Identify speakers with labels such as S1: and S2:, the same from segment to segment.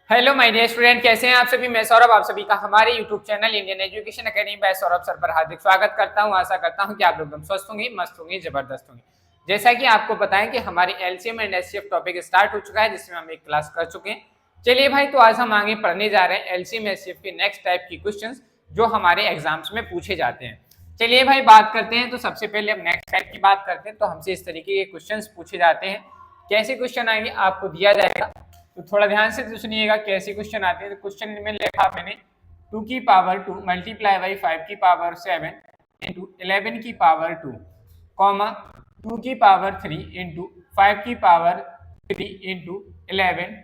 S1: Hello my dear student, कैसे हैं आप सभी। मैं सौरभ आप सभी का हमारे YouTube channel Indian education academy by Saurabh sir पर हार्दिक स्वागत करता हूं। आशा करता हूं कि आप लोग एकदम स्वस्थ होंगे, मस्त होंगे, जबरदस्त होंगे। जैसा कि आपको पता है कि हमारी LCM and HCF topic start हो चुका है, जिसमें हम एक क्लास कर चुके हैं। चलिए भाई, तो आज हम आगे पढ़ने जा रहे हैं एलसीएम एचसीएफ के नेक्स्ट टाइप की क्वेश्चन जो हमारे एग्जाम्स में पूछे जाते हैं। चलिए भाई बात करते हैं। तो सबसे पहले हम नेक्स्ट टाइप की बात करते हैं। तो हमसे इस तरीके के क्वेश्चन पूछे जाते हैं। कैसे क्वेश्चन आएंगे आपको दिया जाएगा, तो थोड़ा ध्यान से सुनिएगा कैसे क्वेश्चन आते हैं। तो क्वेश्चन में लिखा मैंने 2 की पावर 2 मल्टीप्लाई बाई 5 की पावर 7 इंटू 11 की पावर 2 कॉमा 2 की पावर 3 इंटू 5 की पावर 3 इंटू 11।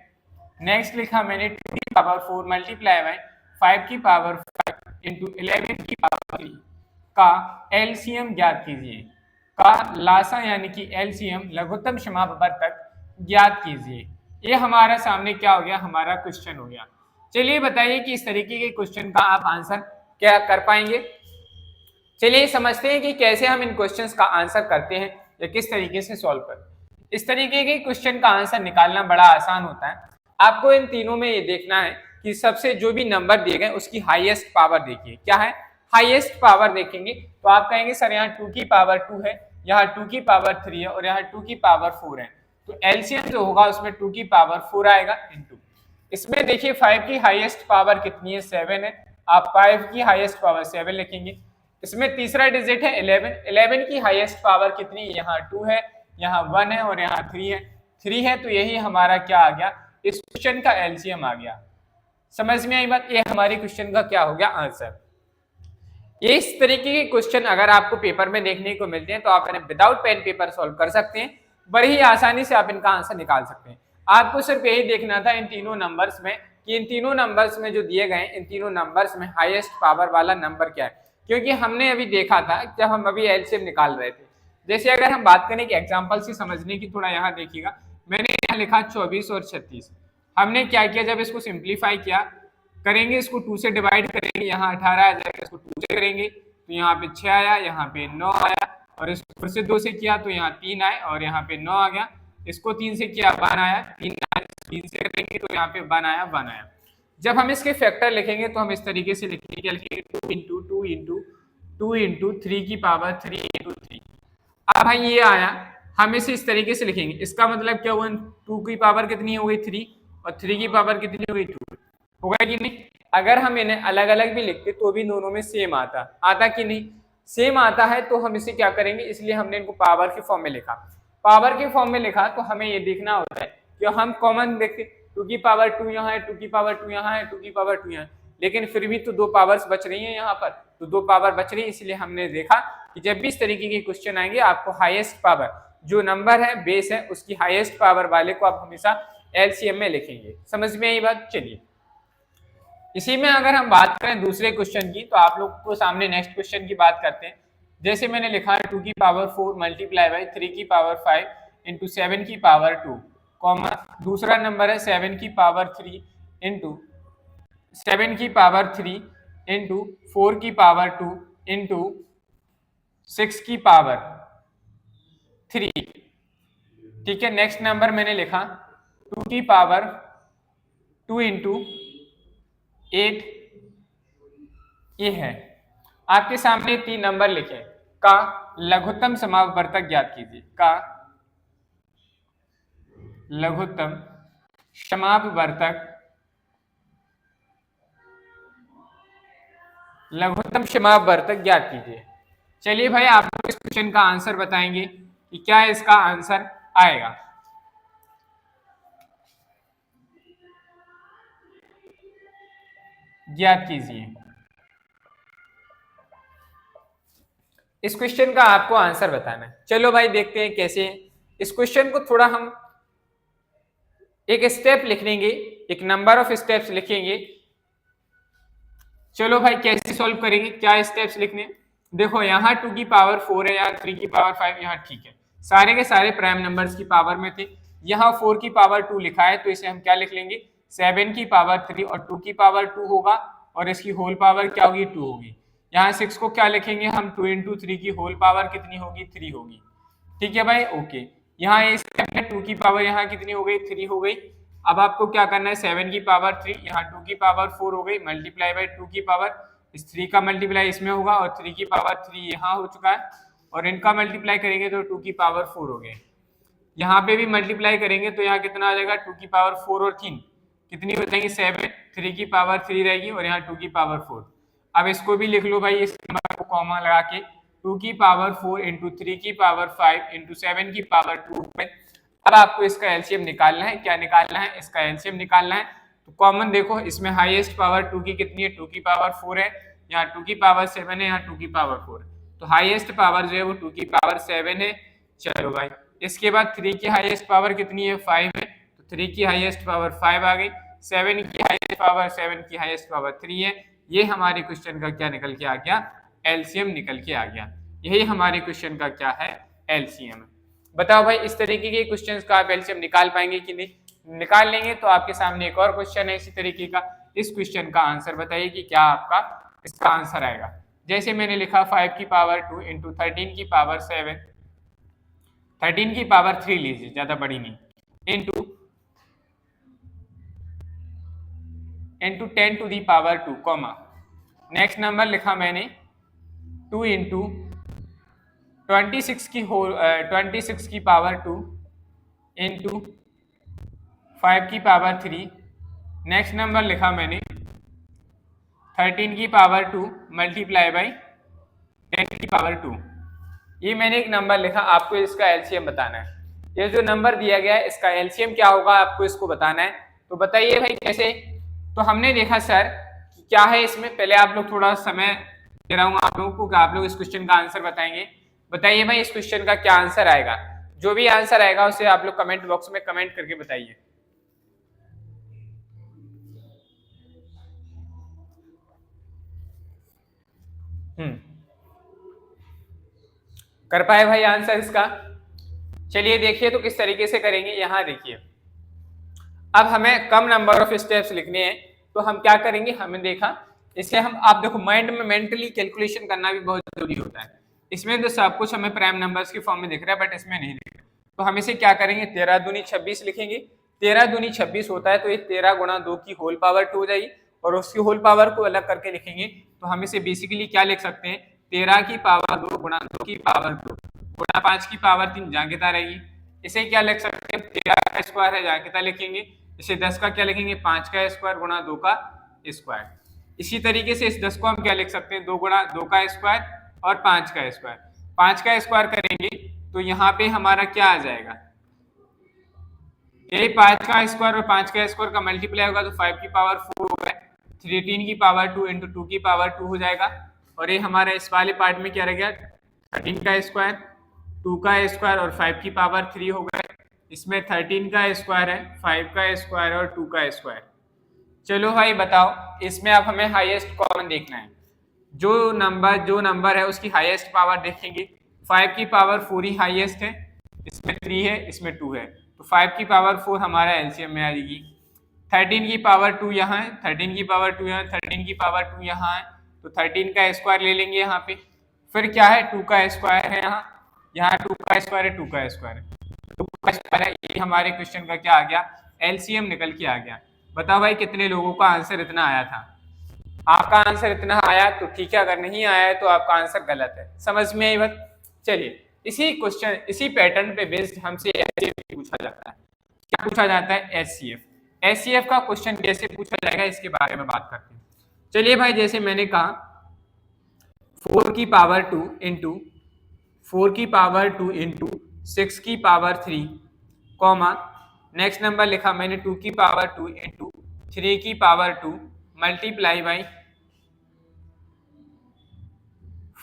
S1: नेक्स्ट लिखा मैंने 2 की पावर 4 मल्टीप्लाई बाई 5 की पावर 5 इंटू 11 की पावर 3 का एलसीएम ज्ञात कीजिए। का लासा यानी कि एलसीएम लघुत्तम समापवर्तक ज्ञात कीजिए। ये हमारा सामने क्या हो गया, हमारा क्वेश्चन हो गया। चलिए बताइए कि इस तरीके के क्वेश्चन का आप आंसर क्या कर पाएंगे। चलिए समझते हैं कि कैसे हम इन क्वेश्चंस का आंसर करते हैं या किस तरीके से सॉल्व करते हैं। इस तरीके के क्वेश्चन का आंसर निकालना बड़ा आसान होता है। आपको इन तीनों में ये देखना है कि सबसे जो भी नंबर दिए गए उसकी हाईएस्ट पावर देखिए। क्या है, हाईएस्ट पावर देखेंगे। तो आप कहेंगे सर यहाँ 2 की पावर 2 है, यहाँ 2 की पावर 3 है और यहाँ 2 की पावर 4 है। तो एलसीएम जो होगा उसमें 2 की पावर 4 आएगा इनटू। इसमें देखिए 5 की हाईएस्ट पावर कितनी है, 7 है। आप 5 की हाईएस्ट पावर 7 लिखेंगे। इसमें तीसरा डिजिट है 11। 11 की हाईएस्ट पावर कितनी है, यहाँ 2 है, यहाँ 1 है और यहाँ 3 है। 3 है तो यही हमारा क्या आ गया, इस क्वेश्चन का एलसीएम आ गया। समझ में आई बात। ये हमारे क्वेश्चन का क्या हो गया, आंसर। इस तरीके के क्वेश्चन अगर आपको पेपर में देखने को मिलते हैं तो आप इन्हें विदाउट पेन पेपर सॉल्व कर सकते हैं। बड़ी ही आसानी से आप इनका आंसर निकाल सकते हैं। आपको सिर्फ यही देखना था इन तीनों नंबर्स में कि इन तीनों नंबर्स में जो दिए गए इन तीनों नंबर्स में हाईएस्ट पावर वाला नंबर क्या है। क्योंकि हमने अभी देखा था जब हम अभी एलसीएम निकाल रहे थे। जैसे अगर हम बात करें कि एग्जाम्पल से समझने की, थोड़ा यहाँ देखिएगा। मैंने यहाँ लिखा 24 और 36। हमने क्या किया, जब इसको सिंप्लीफाई किया करेंगे, इसको 2 से डिवाइड करेंगे, यहाँ 18 आ जाएगा, इसको 2 से करेंगे तो यहाँ पे 6 आया, यहाँ पे 9 आया और इसको फिर से 2 से किया तो यहाँ 3 आए और यहाँ पे 9 आ गया। इसको 3 से किया 1 आया, 3 आया, 3 से करेंगे तो यहाँ पे 1 आया, 1 आया। जब हम इसके फैक्टर लिखेंगे तो हम इस तरीके से लिखेंगे, क्या लिखेंगे, 2 इंटू 2 इंटू 2 इंटू 3 की पावर 3 इंटू 3। अब भाई ये आया, हम इसे इस तरीके से लिखेंगे। इसका मतलब क्या हुआ, 2 की पावर कितनी हो गई 3 और 3 की पावर कितनी हो गई 2। होगा कि नहीं। अगर हम इन्हें अलग अलग भी लिखते तो भी दोनों में सेम आता कि नहीं, सेम आता है। तो हम इसे क्या करेंगे, इसलिए हमने इनको पावर के फॉर्म में लिखा। पावर के फॉर्म में लिखा तो हमें ये देखना होता है कि हम कॉमन देखते 2 की पावर 2 यहाँ है, 2 की पावर 2 यहाँ है, 2 की पावर 2 यहाँ है, लेकिन फिर भी तो 2 पावर्स बच रही हैं यहाँ पर, तो 2 पावर बच रही है। इसलिए हमने देखा कि जब भी इस तरीके के क्वेश्चन आएंगे आपको हाईएस्ट पावर जो नंबर है, बेस है, उसकी हाईएस्ट पावर वाले को आप हमेशा एलसीएम में लिखेंगे। समझ में आई बात। चलिए इसी में अगर हम बात करें दूसरे क्वेश्चन की, तो आप लोग को सामने नेक्स्ट क्वेश्चन की बात करते हैं। जैसे मैंने लिखा है 2 की पावर 4 मल्टीप्लाई बाई 3 की पावर 5 इंटू 7 की पावर 2 कॉमा दूसरा नंबर है 7 की पावर 3 इंटू 7 की पावर 3 इंटू 4 की पावर 2 इंटू 6 की पावर 3। ठीक है, नेक्स्ट नंबर मैंने लिखा 2 की पावर 2 इंटू 8। ये है आपके सामने 3 नंबर लिखे। का लघुत्तम समापवर्तक ज्ञात कीजिए। का लघुत्तम समापवर्तक ज्ञात कीजिए। चलिए भाई आप लोग इस क्वेश्चन का आंसर बताएंगे कि क्या इसका आंसर आएगा। ज्ञात कीजिए। इस क्वेश्चन का आपको आंसर बताना है। चलो भाई देखते हैं कैसे। इस क्वेश्चन को थोड़ा हम एक स्टेप लिख लेंगे, एक नंबर ऑफ स्टेप्स लिखेंगे। चलो भाई कैसे सॉल्व करेंगे, क्या स्टेप्स लिखने। देखो यहाँ 2 की पावर 4 है, यहाँ 3 की पावर 5, यहाँ ठीक है, सारे के सारे प्राइम नंबर्स की पावर में थे। यहाँ 4 की पावर 2 लिखा है तो इसे हम क्या लिख लेंगे, 7 की पावर 3 और 2 की पावर 2 होगा और इसकी होल पावर क्या होगी, 2 होगी। यहाँ 6 को क्या लिखेंगे हम, 2 इंटू 3 की होल पावर कितनी होगी, 3 होगी। ठीक है भाई, ओके। यहाँ 2 की पावर यहाँ कितनी हो गई, 3 हो गई। अब आपको क्या करना है, 7 की पावर 3 यहाँ 2 की पावर 4 हो गई, मल्टीप्लाई बाई 2 की पावर, इस 3 का मल्टीप्लाई इसमें होगा और 3 की पावर 3 यहाँ हो चुका है, और इनका मल्टीप्लाई करेंगे तो 2 की पावर 4 हो गए। यहाँ पे भी मल्टीप्लाई करेंगे तो यहाँ कितना आ जाएगा, 2 की पावर 4 और 3 कितनी हो जाएगी 7, 3 की पावर 3 रहेगी और यहाँ 2 की पावर 4। अब इसको भी लिख लो भाई, इस नंबर को कॉमा लगा के, 2 की पावर 4 इंटू 3 की पावर 5 इंटू 7 की पावर 2। अब आपको इसका एलसीएम निकालना है। क्या निकालना है, इसका एलसीएम निकालना है। तो कॉमन देखो, इसमें हाईएस्ट पावर 2 की कितनी है, 2 की पावर 4 है, यहाँ 2 की पावर 7 है, यहाँ 2 की पावर 4 है, तो हाईएस्ट पावर जो है वो 2 की पावर 7 है। चलो भाई, इसके बाद 3 की हाईएस्ट पावर कितनी है, 5 है, तो 3 की हाईएस्ट पावर 5 आ गई, 7 की हाईएस्ट पावर 7 की हाईएस्ट पावर 3 है। ये हमारे क्वेश्चन का क्या निकल के आ गया, एलसीएम निकल के आ गया। यही हमारे क्वेश्चन का क्या है, एलसीएम। बताओ भाई, इस तरीके के क्वेश्चंस का आप एलसीएम निकाल पाएंगे कि नहीं? निकाल लेंगे। तो आपके सामने एक और क्वेश्चन है इसी तरीके का। इस क्वेश्चन का आंसर बताइए कि क्या आपका इसका आंसर आएगा। जैसे मैंने लिखा 5 की पावर 2 इंटू 13 की पावर 7, 13 की पावर 3 लीजिए, ज्यादा बड़ी नहीं, into 10 to the power 2 comma, next number लिखा मैंने 2 इंटू 26 की पावर 2 इंटू 5 की पावर 3, नेक्स्ट नंबर लिखा मैंने 13 की पावर 2 मल्टीप्लाई बाई 10 की पावर 2। ये मैंने एक नंबर लिखा, आपको इसका एलसीएम बताना है। ये जो नंबर दिया गया है इसका एलसीएम क्या होगा, आपको इसको बताना है। तो बताइए भाई कैसे। तो हमने देखा सर कि क्या है इसमें, पहले आप लोग थोड़ा समय दे रहा हूँ आप लोगों को कि आप लोग इस क्वेश्चन का आंसर बताएंगे। बताइए भाई इस क्वेश्चन का क्या आंसर आएगा। जो भी आंसर आएगा उसे आप लोग कमेंट बॉक्स में कमेंट करके बताइए। कर पाए भाई आंसर इसका? चलिए देखिए तो किस तरीके से करेंगे। यहाँ देखिए, अब हमें कम नंबर ऑफ स्टेप्स लिखने हैं, तो हम क्या करेंगे, हमें देखा इसे हम, आप देखो माइंड में मेंटली कैलकुलेशन करना भी बहुत जरूरी होता है। इसमें तो सब कुछ हमें प्राइम नंबर्स के फॉर्म में दिख रहा है, बट इसमें नहीं दिख रहा। तो हम इसे क्या करेंगे, 13 दूनी 26 लिखेंगे। 13 दूनी 26 होता है, तो ये 13 गुणा 2 की होल पावर 2 हो जाएगी, और उसकी होल पावर को अलग करके लिखेंगे तो हम इसे बेसिकली क्या लिख सकते हैं, 13 की पावर 2 गुणा 2 की पावर 2 गुणा 5 की पावर 3 जहाँ कितना रहेगी। इसे क्या लिख सकते हैं, 13 का स्क्वायर है, जहाँ कितना लिखेंगे, इसे 10 का क्या लिखेंगे, 5 का स्क्वायर गुणा 2 का स्क्वायर। इसी तरीके से इस 10 को हम क्या लिख सकते हैं, 2 गुणा 2 का स्क्वायर और 5 का स्क्वायर। 5 का स्क्वायर करेंगे तो यहाँ पे हमारा क्या आ जाएगा, ये 5 का स्क्वायर और 5 का स्क्वायर का मल्टीप्लाई होगा तो 5 की पावर 4 होगा, 13 की पावर 2 इंटू 2 की पावर 2 हो जाएगा। और ये हमारा इस वाले पार्ट में क्या रह गया, 13 का स्क्वायर, 2 का स्क्वायर और 5 की पावर 3 हो गया। इसमें 13 का स्क्वायर है, 5 का स्क्वायर और 2 का स्क्वायर। चलो भाई बताओ, इसमें अब हमें हाईएस्ट कॉमन देखना है। जो नंबर है उसकी हाईएस्ट पावर देखेंगे। 5 की पावर 4 ही हाईएस्ट है, इसमें 3 है, इसमें 2 है, तो 5 की पावर 4 हमारा एलसीएम में आ जाएगी। 13 की पावर 2 यहाँ है, 13 की पावर 2 यहाँ, 13 की पावर 2 यहाँ है, तो 13 का स्क्वायर ले लेंगे यहाँ पे। फिर क्या है, 2 का स्क्वायर है, यहाँ 2 का स्क्वायर है, 2 का स्क्वायर है, 2 का स्क्वायर है। ये हमारे क्वेश्चन का क्या आ गया, एलसीएम निकल के आ गया। बताओ भाई कितने लोगों का आंसर इतना आया था। आपका आंसर इतना आया तो ठीक है, अगर नहीं आया है तो आपका आंसर गलत है। समझ में आई बात? चलिए, इसी क्वेश्चन इसी पैटर्न पे बेस्ड हमसे एचसीएफ पूछा जाता है। क्या पूछा जाता है, एचसीएफ। एचसीएफ का क्वेश्चन कैसे पूछा जाएगा इसके बारे में बात करते हैं। चलिए भाई, जैसे मैंने कहा 4 की पावर 2 इंटू 4 की पावर 2 इंटू 6 की पावर 3 कॉमा, नेक्स्ट नंबर लिखा मैंने 2 की पावर 2 इंटू 3 की power 2 multiply by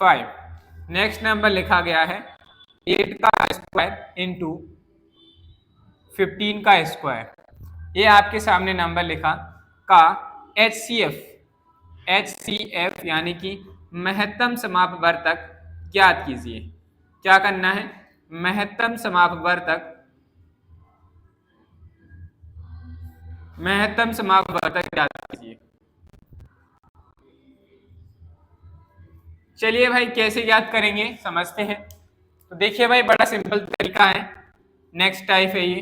S1: 5। Next number लिखा गया है 8 का स्क्वायर इंटू 15 का स्क्वायर। ये आपके सामने नंबर लिखा का एचसीएफ यानी कि महत्तम समापवर्तक ज्ञात कीजिए। क्या करना है, महत्तम समापवर्तक ज्ञात कीजिए। चलिए भाई कैसे याद करेंगे समझते हैं। तो देखिए भाई, बड़ा सिंपल तरीका है, नेक्स्ट टाइप है ये।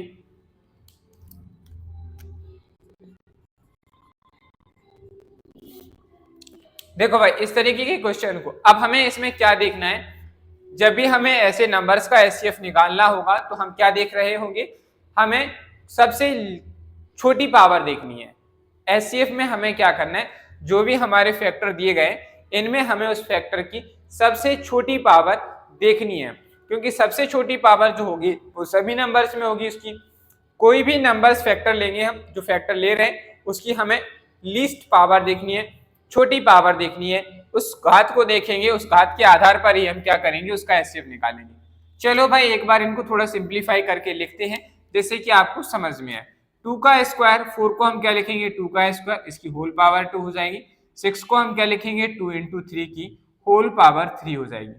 S1: देखो भाई इस तरीके के क्वेश्चन को अब हमें इसमें क्या देखना है, जब भी हमें ऐसे नंबर्स का एचसीएफ निकालना होगा तो हम क्या देख रहे होंगे, हमें सबसे छोटी पावर देखनी है। एचसीएफ में हमें क्या करना है, जो भी हमारे फैक्टर दिए गए इनमें हमें उस फैक्टर की सबसे छोटी पावर देखनी है, क्योंकि सबसे छोटी पावर जो होगी वो सभी नंबर्स में होगी। उसकी कोई भी नंबर्स फैक्टर लेंगे हम, जो फैक्टर ले रहे हैं उसकी हमें लीस्ट पावर देखनी है, छोटी पावर देखनी है, उस घात को देखेंगे, उस घात के आधार पर ही हम क्या करेंगे, उसका एचसीएफ निकालेंगे। चलो भाई एक बार इनको थोड़ा सिंप्लीफाई करके लिखते हैं जैसे कि आपको समझ में आए। 2 का स्क्वायर, 4 को हम क्या लिखेंगे 2 का स्क्वायर, इसकी होल पावर 2 हो जाएगी। 6 को हम क्या लिखेंगे 2 इंटू 3 की होल पावर 3 हो जाएगी।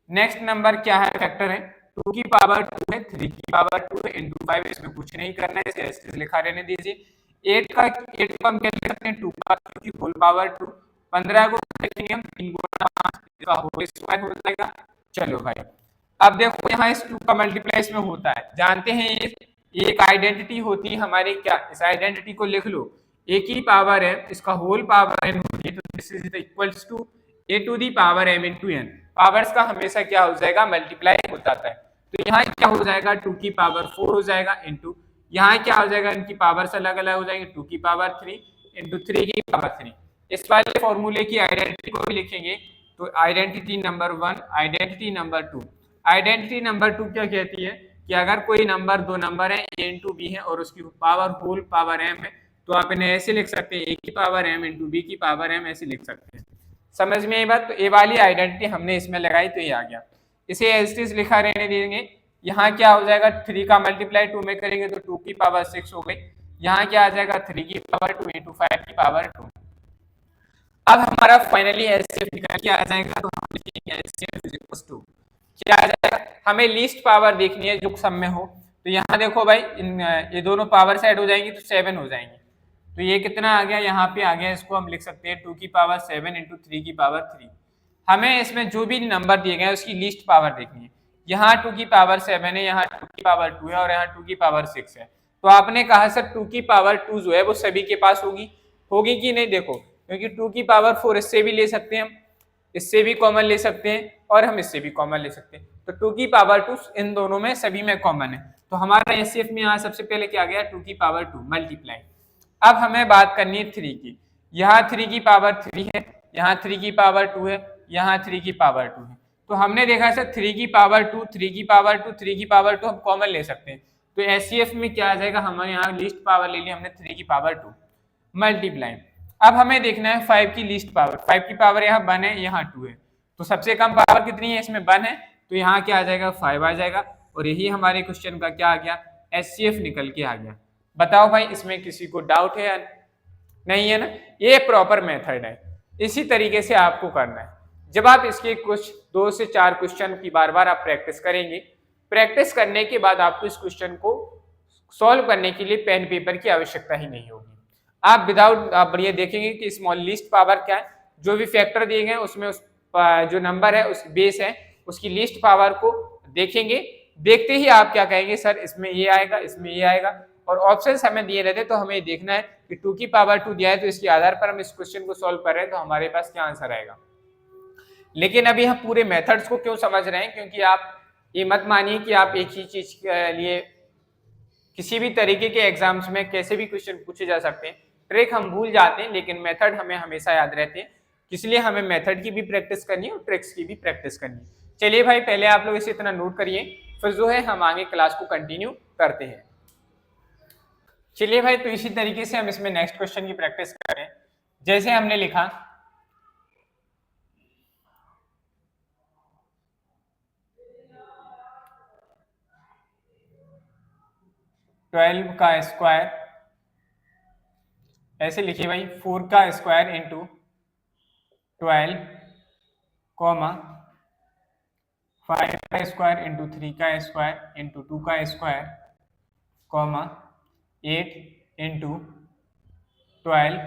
S1: नेक्स्ट नंबर क्या है, फैक्टर है 2 की पावर 2 है, 3 की पावर 2 है इंटू 5, इसमें कुछ नहीं करना है, इसे ऐसे लिखा रहने दीजिए। 8 को हम क्या लिख सकते हैं 2 का क्योंकि होल पावर 2। 15 को लिखेंगे हम 3 गुणा 5, इसका होल स्क्वायर हो जाएगा। चलो भाई अब देखो यहाँ इस 2 का मल्टीप्लाई इसमें होता है, जानते हैं ये एक आइडेंटिटी होती है हमारी, क्या इस आइडेंटिटी को लिख लो, a की पावर m इसका होल पावर n होती है, तो this is equals to a to the power m into n। Powers का हमेशा क्या हो जाएगा मल्टीप्लाई हो जाता है, तो यहाँ क्या हो जाएगा 2 की पावर 4 हो जाएगा इंटू यहाँ क्या हो जाएगा, इनकी पावर्स अलग अलग हो जाएंगे, 2 की पावर 3 इंटू 3 की पावर 3। इस वाले फॉर्मूले की आइडेंटिटी को भी लिखेंगे, तो identity number 1, identity number 2। Identity number 2 क्या कहती है कि अगर कोई नंबर दो नंबर है a इंटू बी है और उसकी पावर होल पावर m है, तो आप इन्हें ऐसे लिख सकते हैं a की पावर m इंटू बी की पावर m, ऐसे लिख सकते हैं। समझ में ये बात, तो ए वाली आइडेंटिटी हमने इसमें लगाई तो ये आ गया, इसे एज इट लिखा रहने देंगे। यहाँ क्या हो जाएगा 3 का मल्टीप्लाई 2 में करेंगे तो 2 की पावर 6 हो गई, यहाँ क्या आ जाएगा 3 की पावर 2 इंटू 5 की पावर 2। अब हमारा फाइनली एचसीएफ निकल के आ जाएगा, तो हम लिखेंगे एचसीएफ इज इक्वल टू क्या आ जाएगा, हमें लीस्ट पावर देखनी है जो सम में हो, तो यहाँ देखो भाई ये दोनों पावर से ऐड हो जाएंगी तो 7 हो जाएंगे, तो ये कितना आ गया यहाँ पे आ गया, इसको हम लिख सकते हैं 2 की पावर 7 इंटू 3 की पावर 3। हमें इसमें जो भी नंबर दिए गए उसकी लीस्ट पावर देखनी है, यहाँ 2 की पावर 7 है, यहाँ 2 की पावर 2 है और यहाँ 2 की पावर 6 है। तो आपने कहा सर 2 की पावर 2 जो है वो सभी के पास होगी, होगी कि नहीं, देखो क्योंकि 2 की पावर 4 इससे भी ले सकते हैं हम, इससे भी कॉमन ले सकते हैं और हम इससे भी कॉमन ले सकते हैं, तो 2 की पावर 2 इन दोनों में सभी में कॉमन है, तो हमारा एचसीएफ में यहाँ सबसे पहले क्या गया 2 की पावर 2 मल्टीप्लाई। अब हमें बात करनी है 3 की, यहाँ 3 की पावर 3 है, यहाँ 3 की पावर 2 है, यहाँ 3 की पावर 2 है, तो हमने देखा सर 3 की पावर 2 3 की पावर 2 3 की पावर 2 हम कॉमन ले सकते हैं, तो एचसीएफ में क्या आ जाएगा, हमारे यहाँ लिस्ट पावर ले ली हमने 3 की पावर 2 मल्टीप्लाई। अब हमें देखना है 5 की लिस्ट पावर, 5 की पावर यहाँ 1 है, यहाँ 2 है, तो सबसे कम पावर कितनी है इसमें 1 है, तो यहाँ क्या आ जाएगा 5 आ जाएगा, और यही हमारे क्वेश्चन का क्या आ गया एचसीएफ निकल के आ गया। बताओ भाई इसमें किसी को डाउट है या नहीं है ना, ये प्रॉपर मेथड है, इसी तरीके से आपको करना है। जब आप इसके कुछ 2 से 4 क्वेश्चन की बार बार आप प्रैक्टिस करेंगे, प्रैक्टिस करने के बाद आपको इस क्वेश्चन को सॉल्व करने के लिए पेन पेपर की आवश्यकता ही नहीं होगी। आप विदाउट आप बढ़िया देखेंगे कि स्मॉल लिस्ट पावर क्या है, जो भी फैक्टर दिए गए उसमें उस जो नंबर है उस बेस है उसकी लिस्ट पावर को देखेंगे, देखते ही आप क्या कहेंगे सर इसमें ये आएगा इसमें ये आएगा, और ऑप्शंस हमें दिए रहते तो हमें देखना है कि 2 की पावर 2 दिया है तो इसके आधार पर हम इस क्वेश्चन को सॉल्व कर रहे हैं तो हमारे पास क्या आंसर आएगा। लेकिन अभी हम पूरे मेथड्स को क्यों समझ रहे हैं, क्योंकि आप ये मत मानिए कि आप एक ही चीज के लिए किसी भी तरीके के एग्जाम्स में कैसे भी क्वेश्चन पूछे जा सकते हैं, ट्रिक हम भूल जाते हैं लेकिन मेथड हमें हमेशा याद रहते हैं, इसलिए हमें मेथड की भी प्रैक्टिस करनी है और ट्रिक्स की भी प्रैक्टिस करनी है। चलिए भाई पहले आप लोग इसे इतना नोट करिए, फिर जो है हम आगे क्लास को कंटिन्यू करते हैं। चलिए भाई तो इसी तरीके से हम इसमें नेक्स्ट क्वेश्चन की प्रैक्टिस करें। जैसे हमने लिखा 12 का स्क्वायर, ऐसे लिखिए भाई 4 का स्क्वायर इंटू 12 कॉमा 5 का स्क्वायर इंटू 3 का स्क्वायर इंटू 2 का स्क्वायर कॉमा 8 इंटू 12,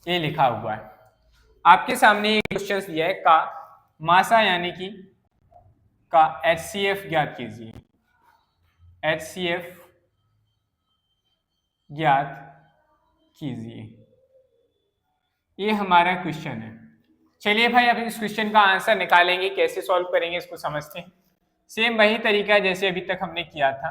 S1: ये लिखा हुआ है। आपके सामने ये क्वेश्चन दिया है का मासा यानी कि का एचसीएफ ज्ञात कीजिए, एचसीएफ ज्ञात कीजिए। ये हमारा क्वेश्चन है। चलिए भाई अब इस क्वेश्चन का आंसर निकालेंगे, कैसे सॉल्व करेंगे इसको समझते हैं। सेम वही तरीका है जैसे अभी तक हमने किया था।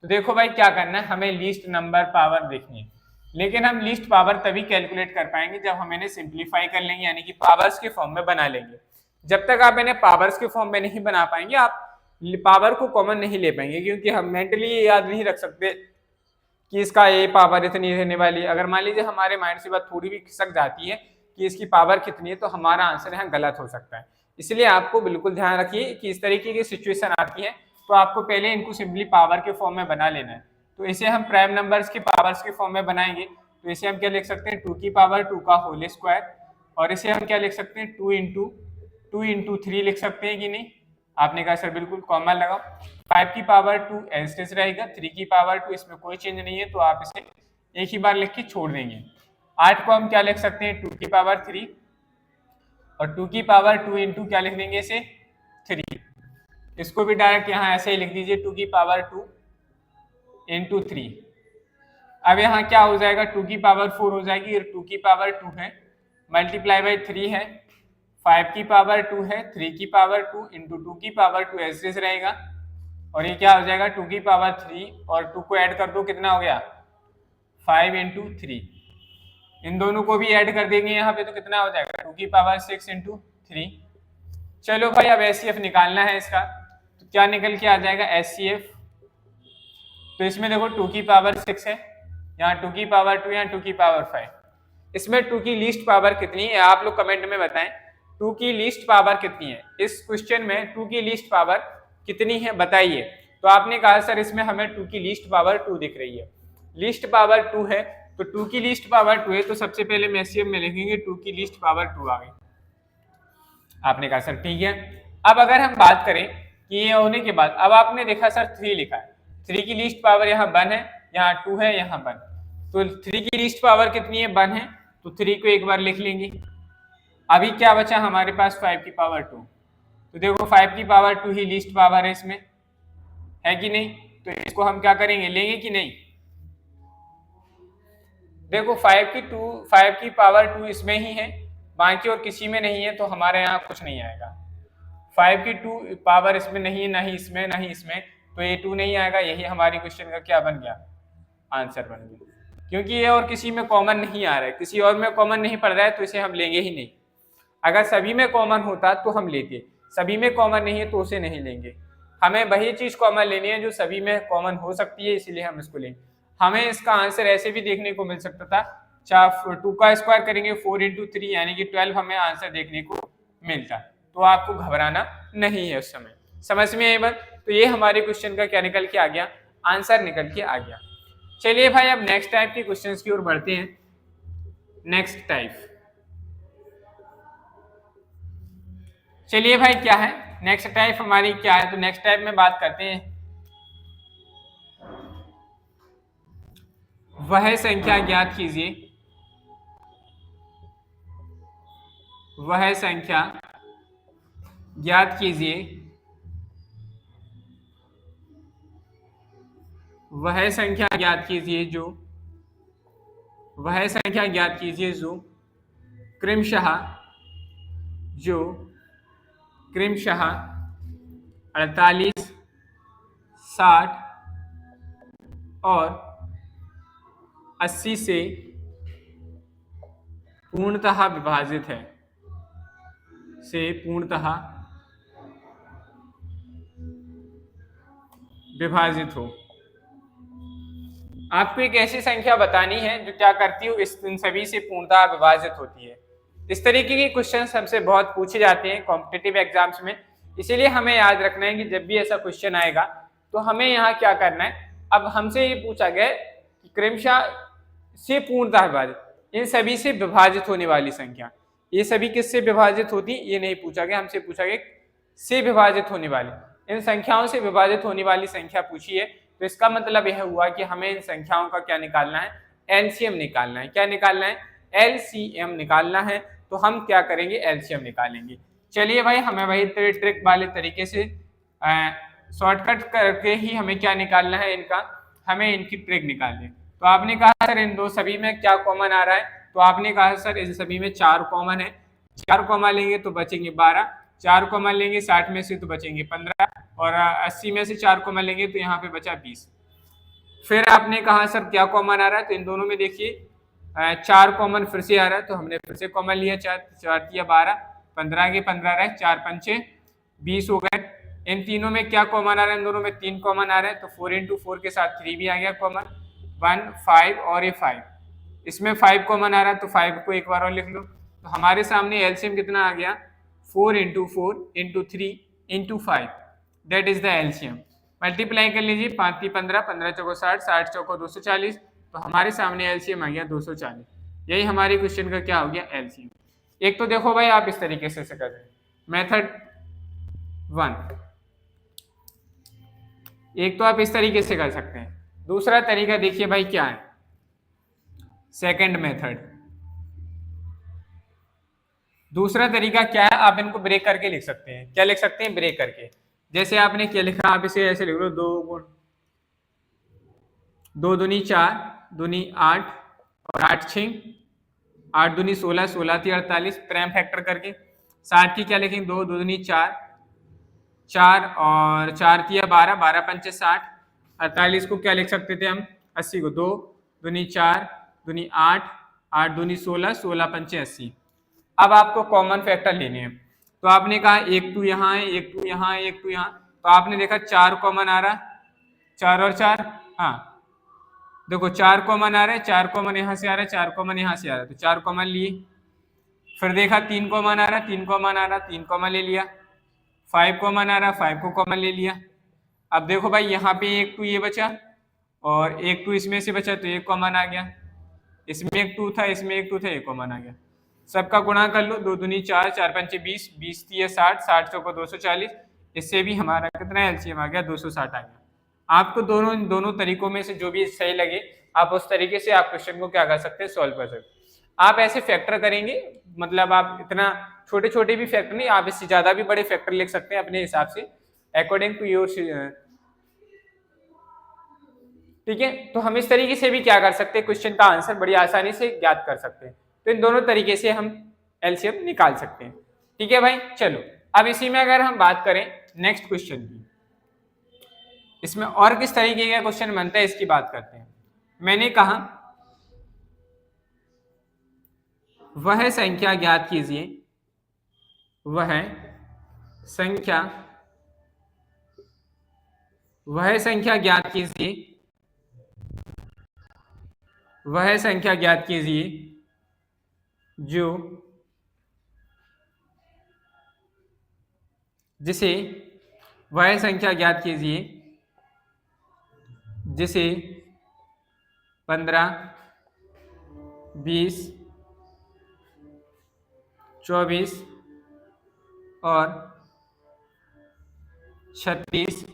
S1: तो देखो भाई क्या करना है, हमें लीस्ट नंबर पावर देखनी है, लेकिन हम लीस्ट पावर तभी कैलकुलेट कर पाएंगे जब हम इन्हें सिंप्लीफाई कर लेंगे, यानी कि पावर्स के फॉर्म में बना लेंगे। जब तक आप इन्हें पावर्स के फॉर्म में नहीं बना पाएंगे, आप पावर को कॉमन नहीं ले पाएंगे, क्योंकि हम मेंटली ये याद नहीं रख सकते कि इसका ये पावर इतनी रहने वाली है। अगर मान लीजिए हमारे माइंड से बात थोड़ी भी खिसक जाती है कि इसकी पावर कितनी है, तो हमारा आंसर यहाँ गलत हो सकता है। इसलिए आपको बिल्कुल ध्यान रखिए कि इस तरीके की सिचुएशन आती है तो आपको पहले इनको सिंपली पावर के फॉर्म में बना लेना है। तो इसे हम प्राइम नंबर्स के पावर्स के फॉर्म में बनाएंगे। तो इसे हम क्या लिख सकते हैं, 2 की पावर 2 का होल स्क्वायर, और इसे हम क्या लिख सकते हैं, 2 इंटू 3 लिख सकते हैं कि नहीं। आपने कहा सर बिल्कुल, कॉमन लगाओ। 5 की पावर 2 एज इट इज रहेगा, 3 की पावर 2 इसमें कोई चेंज नहीं है तो आप इसे एक ही बार लिख के छोड़ देंगे। 8 को हम क्या लिख सकते हैं, 2 की पावर 3, और 2 की पावर 2 इंटू क्या लिख देंगे इसे, 3। इसको भी डायरेक्ट यहाँ ऐसे ही लिख दीजिए, 2 की पावर 2 इंटू 3। अब यहाँ क्या हो जाएगा, 2 की पावर 4 हो जाएगी, और 2 की पावर 2 है मल्टीप्लाई बाई 3 है, 5 की पावर 2 है, 3 की पावर 2 इंटू 2 की पावर 2 ऐसे रहेगा, और ये क्या हो जाएगा 2 की पावर 3 और 2 को ऐड कर दो, कितना हो गया 5 इंटू 3। इन दोनों को भी ऐड कर देंगे यहाँ पे तो कितना हो जाएगा 2 की पावर 6 इंटू 3। चलो भाई अब एचसीएफ निकालना है इसका, तो क्या निकल के आ जाएगा एचसीएफ। तो इसमें देखो 2 की पावर 6 है, यहाँ 2 की पावर 2, यहाँ 2 की पावर 5। इसमें 2 की लीस्ट पावर कितनी है आप लोग कमेंट में बताएं, 2 की लीस्ट पावर कितनी है। इस क्वेश्चन में 2 की लीस्ट पावर कितनी है बताइए। तो आपने कहा सर इसमें हमें 2 की लीस्ट पावर 2 दिख रही है, लीस्ट पावर 2 है, तो 2 की लीस्ट पावर 2 है, तो सबसे पहले हम एचसीएफ में लिखेंगे 2 की लीस्ट पावर 2 आ गई। आपने कहा सर ठीक है। अब अगर हम बात करें कि ये होने के बाद, अब आपने देखा सर 3 लिखा है, 3 की लीस्ट पावर यहाँ 1 है, यहाँ 2 है, यहाँ 1, तो 3 की लीस्ट पावर कितनी है 1 है, तो 3 को एक बार लिख लेंगे। अभी क्या बचा हमारे पास 5 की पावर 2, तो देखो 5 की पावर 2 ही लीस्ट पावर है इसमें, है कि नहीं। तो इसको हम क्या करेंगे, लेंगे कि नहीं। देखो 5 की पावर 2 इसमें ही है, बाकी और किसी में नहीं है, तो हमारे यहाँ कुछ नहीं आएगा। 5 की 2 पावर इसमें नहीं है, ना ही इसमें ना ही इसमें, तो ये 2 नहीं आएगा। यही हमारी क्वेश्चन का क्या बन गया, आंसर बन गया, क्योंकि ये और किसी में कॉमन नहीं आ रहा है, किसी और में कॉमन नहीं पड़ रहा है, तो इसे हम लेंगे ही नहीं। अगर सभी में कॉमन होता तो हम लेते, सभी में कॉमन नहीं है तो उसे नहीं लेंगे। हमें वही चीज कॉमन लेनी है जो सभी में कॉमन हो सकती है, इसीलिए हम इसको लेंगे। हमें इसका आंसर ऐसे भी देखने को मिल सकता था, 2 का स्क्वायर करेंगे 4 इंटू 3 यानी कि 12 हमें आंसर देखने को मिलता, तो आपको घबराना नहीं है उस समय। समझ में आई बात। तो ये हमारे क्वेश्चन का क्या निकल के आ गया, आंसर निकल के आ गया। चलिए भाई अब नेक्स्ट टाइप के क्वेश्चंस की ओर बढ़ते हैं। नेक्स्ट टाइप, चलिए भाई क्या है नेक्स्ट टाइप हमारी क्या है, तो नेक्स्ट टाइप में बात करते हैं। वह संख्या ज्ञात कीजिए, वह संख्या ज्ञात कीजिए, वह संख्या ज्ञात कीजिए जो, वह संख्या ज्ञात कीजिए जो क्रमशः 48, 60 और 80 से पूर्णतः विभाजित है, से पूर्णतः विभाजित हो। आपको एक ऐसी संख्या बतानी है जो क्या करती हो, इन सभी से पूर्णतः विभाजित होती है। इस तरीके के क्वेश्चन हमसे बहुत पूछे जाते हैं कॉम्पिटिटिव एग्जाम्स में, इसीलिए हमें याद रखना है कि जब भी ऐसा क्वेश्चन आएगा तो हमें यहाँ क्या करना है। अब हमसे ये पूछा गया कि क्रमशः से पूर्णतः विभाजित, इन सभी से विभाजित होने वाली संख्या, ये सभी किससे विभाजित होती, ये नहीं पूछा गया, हमसे पूछा गया से विभाजित होने वाली, इन संख्याओं से विभाजित होने वाली संख्या पूछी है। तो इसका मतलब यह हुआ कि हमें इन संख्याओं का क्या निकालना है, एलसीएम निकालना है। क्या निकालना है, एलसीएम निकालना है। तो हम क्या करेंगे, एलसीएम निकालेंगे। चलिए भाई हमें वही ट्रिक वाले तरीके से शॉर्टकट करके ही हमें क्या निकालना है, इनका हमें इनकी ट्रिक निकालनी है। तो आपने कहा सर इन दो सभी में क्या कॉमन आ रहा है, तो आपने कहा सर इन सभी में 4 कॉमन है, 4 कॉमन लेंगे तो बचेंगे 12, 4 कॉमन लेंगे 60 में से तो बचेंगे 15 और 80 में से 4 कॉमन लेंगे तो यहाँ पे बचा 20। फिर आपने कहा सर क्या कॉमन आ रहा है, तो इन दोनों में देखिए 4 कॉमन फिर से आ रहा है, तो हमने फिर से कॉमन लिया, 4 दिया 12, 15 के 15 रहे, 4 पंचे 20 हो गए। इन तीनों में क्या कॉमन आ रहा है, इन दोनों में 3 कॉमन आ रहे हैं, तो 4 इंटू 4 के साथ 3 भी आ गया कॉमन, 1 5 और ये 5, इसमें 5 कॉमन आ रहा है तो 5 को एक बार और लिख लो। तो हमारे सामने एलसीएम कितना आ गया, 4 into 4 into 3 into 5, that is the LCM. Multiply कर लीजिए, 5 3 15, 15 चौको 60, 60 चौको 240, तो हमारे सामने एलसीएम आ गया 240। यही हमारे क्वेश्चन का क्या हो गया, एलसीएम। एक तो देखो भाई आप इस तरीके से कर रहे हैं मेथड 1, एक तो आप इस तरीके से कर सकते हैं। दूसरा तरीका देखिए भाई क्या है, सेकंड मेथड। दूसरा तरीका क्या है, आप इनको ब्रेक करके लिख सकते हैं। क्या लिख सकते हैं, ब्रेक करके। जैसे आपने क्या लिखा, आप इसे ऐसे लिख लो, 2 दूनी 4, दूनी 8 और 8 6, 8 दूनी 16, 16 थी 48, प्राइम फैक्टर करके। 60 की क्या लिखेंगे, 2 दूनी 4, 4 और 4 थी 12, 12 पंचे 60, 48 को क्या लिख सकते थे हम, 80 को 2 दूनी 4, दूनी 8, 8 दूनी 16, 16 पंचे 80। अब आपको कॉमन फैक्टर लेने हैं, तो आपने कहा एक 2 यहाँ है, एक 2 यहाँ है, एक 2 यहाँ, तो आपने देखा 4 कॉमन आ रहा है, 4 और 4, हाँ देखो 4 कॉमन आ रहा है, 4 कॉमन यहाँ से आ रहा है, 4 कॉमन यहाँ से आ रहा है, तो 4 कॉमन लिए। फिर देखा 3 कॉमन आ रहा है, 3 कॉमन आ रहा है, 3 कॉमन ले लिया। 5 कॉमन आ रहा है, 5 को कॉमन ले लिया। अब देखो भाई यहाँ पे एक 2 ये बचा और एक 2 इसमें से बचा, तो एक कॉमन आ गया। इसमें एक 2 था, इसमें एक 2 था, एक कॉमन आ गया। सबका गुणा कर लो, 2 दूनी 4, 4 पंचे 20, 20 थी 60, 60 चौको 240, इससे भी हमारा कितना एलसीएम आ गया, 260 आ गया। आपको दोनों तरीकों में से जो भी सही लगे आप उस तरीके से आप क्वेश्चन को क्या कर सकते हैं, सॉल्व कर सकते हैं। आप ऐसे फैक्टर करेंगे, मतलब आप इतना छोटे छोटे भी फैक्टर नहीं, आप इससे ज्यादा भी बड़े फैक्टर लिख सकते हैं अपने हिसाब से, अकॉर्डिंग टू योर। ठीक है, तो हम इस तरीके से भी क्या कर सकते हैं, क्वेश्चन का आंसर बड़ी आसानी से ज्ञात कर सकते हैं। तो इन दोनों तरीके से हम एलसीएम निकाल सकते हैं। ठीक है भाई, चलो अब इसी में अगर हम बात करें नेक्स्ट क्वेश्चन की, इसमें और किस तरीके का क्वेश्चन बनता है इसकी बात करते हैं। मैंने कहा वह संख्या ज्ञात कीजिए, वह संख्या ज्ञात कीजिए, वह संख्या ज्ञात कीजिए जो जिसे वह संख्या ज्ञात कीजिए जिसे 15, 20, 24 और 36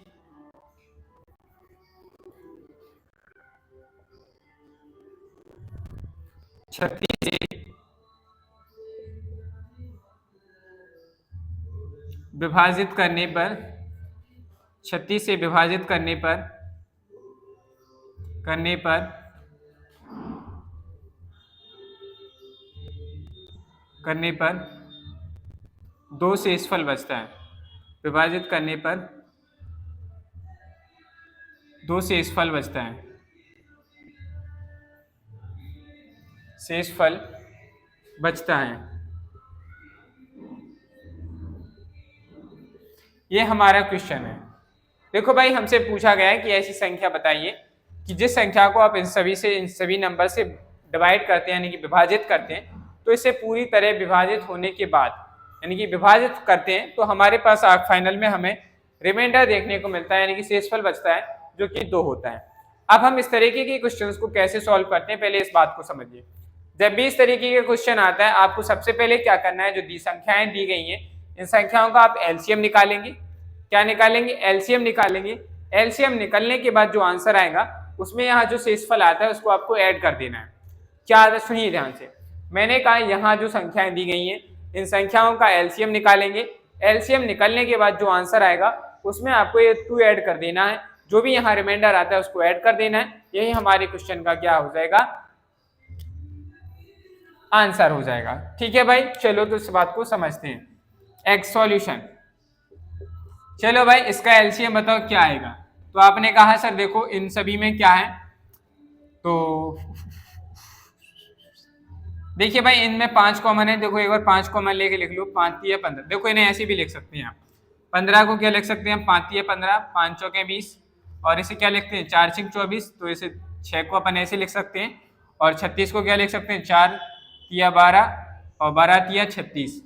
S1: से विभाजित करने पर 36 से विभाजित करने पर 2 शेषफल बचता है। विभाजित करने पर 2 शेषफल बचता है। शेषफल बचता है, ये हमारा क्वेश्चन है। देखो भाई हमसे पूछा गया है कि ऐसी संख्या बताइए कि जिस संख्या को आप इन सभी नंबर से डिवाइड करते हैं, यानी कि विभाजित करते हैं, तो इसे पूरी तरह विभाजित होने के बाद यानी कि विभाजित करते हैं तो हमारे पास फाइनल में हमें रिमाइंडर देखने को मिलता है, यानी कि शेषफल बचता है जो कि 2 होता है। अब हम इस तरीके के क्वेश्चंस को कैसे सॉल्व करते हैं, पहले इस बात को समझिए। जब भी इस तरीके का क्वेश्चन आता है आपको सबसे पहले क्या करना है, जो संख्याएं दी गई हैं इन संख्याओं का आप एलसीएम निकालेंगे। क्या निकालेंगे, एलसीएम निकालेंगे। एलसीएम निकलने के बाद जो आंसर आएगा उसमें यहाँ जो शेषफल आता है उसको आपको ऐड कर देना है। क्या, सुनिए ध्यान से, मैंने कहा यहाँ जो संख्याएं दी गई हैं इन संख्याओं का एलसीएम निकालेंगे। एलसीएम निकलने के बाद जो आंसर आएगा उसमें आपको ये 2 ऐड कर देना है, जो भी यहाँ रिमाइंडर आता है उसको ऐड कर देना है। यही हमारे क्वेश्चन का क्या हो जाएगा, आंसर हो जाएगा। ठीक है भाई, चलो तो इस बात को समझते हैं। एक्स सॉल्यूशन, चलो भाई इसका एलसीएम बताओ क्या आएगा। तो आपने कहा सर देखो इन सभी में क्या है, तो देखिए भाई इनमें 5 कॉमन है। देखो एक बार 5 कॉमन लेके लिख लो, 5 3 15। देखो इन्हें ऐसे भी लिख सकते हैं आप, 15 को क्या लिख सकते हैं, 5 3 15, 5 चौके 20, और इसे क्या लिखते हैं 4 6 24, तो इसे 6 को अपन ऐसे लिख सकते हैं। और 36 को क्या लिख सकते हैं, 4 3 12 और 12 3 36।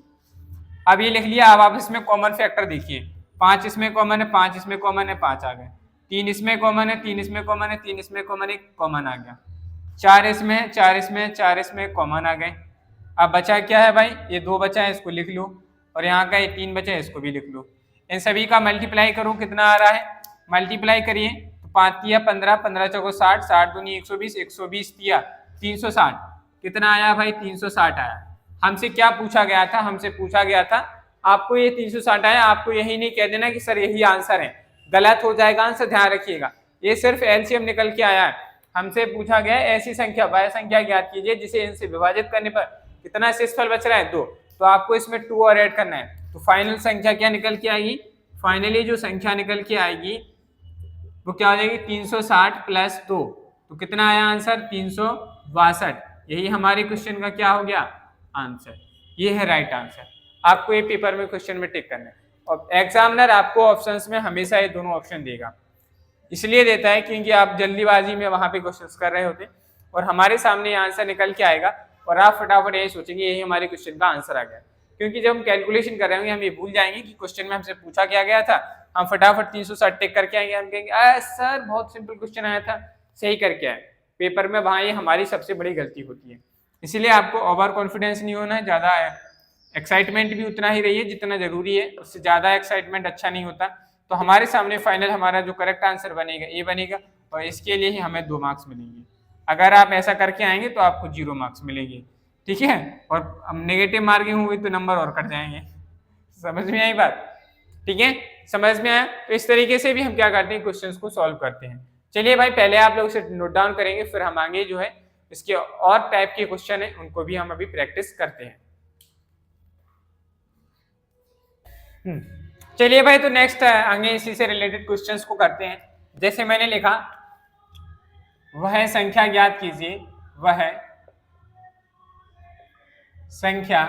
S1: अब ये लिख लिया। अब आप इसमें कॉमन फैक्टर देखिए, 5 इसमें कॉमन है, 5 इसमें कॉमन है, 5 आ गए। 3 इसमें कॉमन है, 3 इसमें कॉमन है, 3 इसमें कॉमन, एक कॉमन आ गया। 4 इसमें, 4 इसमें, 4 इसमें कॉमन आ गए। अब बचा क्या है भाई, ये 2 बचा है, इसको लिख लो, और यहाँ का ये 3 बचा है, इसको भी लिख लो। इन सभी का मल्टीप्लाई करो, कितना आ रहा है, मल्टीप्लाई करिए तो 5 तिया 15, 15 चौको 60, 60 दूनी 120, 120 तिया 360, कितना आया भाई 360 आया। हमसे क्या पूछा गया था, हमसे पूछा गया था आपको ये 360 आया, आपको यही नहीं कह देना कि सर यही आंसर है, गलत हो जाएगा आंसर, ध्यान रखिएगा। ये सिर्फ एलसीएम निकल के आया है। हमसे पूछा गया ऐसी संख्या बाह्य संख्या ज्ञात कीजिए जिसे इनसे विभाजित करने पर कितना शेषफल बच रहा है, 2। तो आपको इसमें 2 और ऐड करना है, तो फाइनल संख्या क्या निकल के आएगी, फाइनली जो संख्या निकल के आएगी वो क्या हो जाएगी 360 प्लस 2, तो कितना आया आंसर 362। यही हमारे क्वेश्चन का क्या हो गया आंसर, ये है राइट आंसर। आपको ये पेपर में क्वेश्चन में टिक करना है, और एग्जामिनर आपको ऑप्शंस में हमेशा ये दोनों ऑप्शन देगा, इसलिए देता है क्योंकि आप जल्दीबाजी में वहां पे क्वेश्चंस कर रहे होते और हमारे सामने आंसर निकल के आएगा और आप फटाफट यही सोचेंगे यही हमारे क्वेश्चन का आंसर आ गया। क्योंकि जब हम कैलकुलेशन कर रहे होंगे हम ये भूल जाएंगे कि क्वेश्चन में हमसे पूछा क्या गया था, हम फटाफट 360 टिक करके आएंगे, हम कहेंगे सर बहुत सिंपल क्वेश्चन आया था, सही करके आए। पेपर में वहां ये हमारी सबसे बड़ी गलती होती है, इसलिए आपको ओवर कॉन्फिडेंस नहीं होना है, ज्यादा एक्साइटमेंट भी उतना ही रही है जितना जरूरी है, उससे ज्यादा एक्साइटमेंट अच्छा नहीं होता। तो हमारे सामने फाइनल हमारा जो करेक्ट आंसर बनेगा ये बनेगा, और इसके लिए ही हमें 2 मार्क्स मिलेंगे। अगर आप ऐसा करके आएंगे तो आपको 0 मार्क्स मिलेंगे, ठीक है। और अब नेगेटिव मार्किंग हुई तो नंबर और कट जाएंगे। समझ में आई बात, ठीक है, समझ में आया। तो इस तरीके से भी हम क्या करते हैं क्वेश्चंस को सॉल्व करते हैं। चलिए भाई पहले आप लोग इसे नोट डाउन करेंगे, फिर हम आगे जो है इसके और टाइप के क्वेश्चन है उनको भी हम अभी प्रैक्टिस करते हैं। चलिए भाई तो नेक्स्ट आगे इसी से रिलेटेड क्वेश्चंस को करते हैं। जैसे मैंने लिखा वह संख्या ज्ञात कीजिए, वह संख्या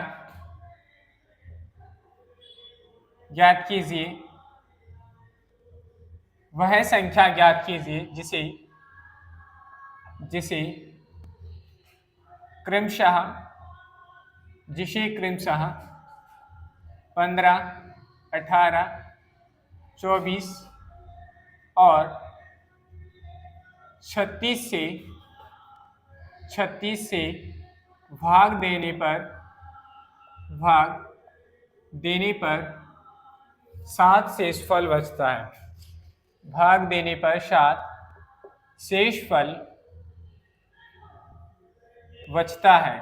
S1: ज्ञात कीजिए, वह संख्या ज्ञात कीजिए जिसे जिसे क्रमशः 15, 18, 24 और 36 से भाग देने पर 7 शेषफल बचता है। भाग देने पर 7 शेषफल बचता है।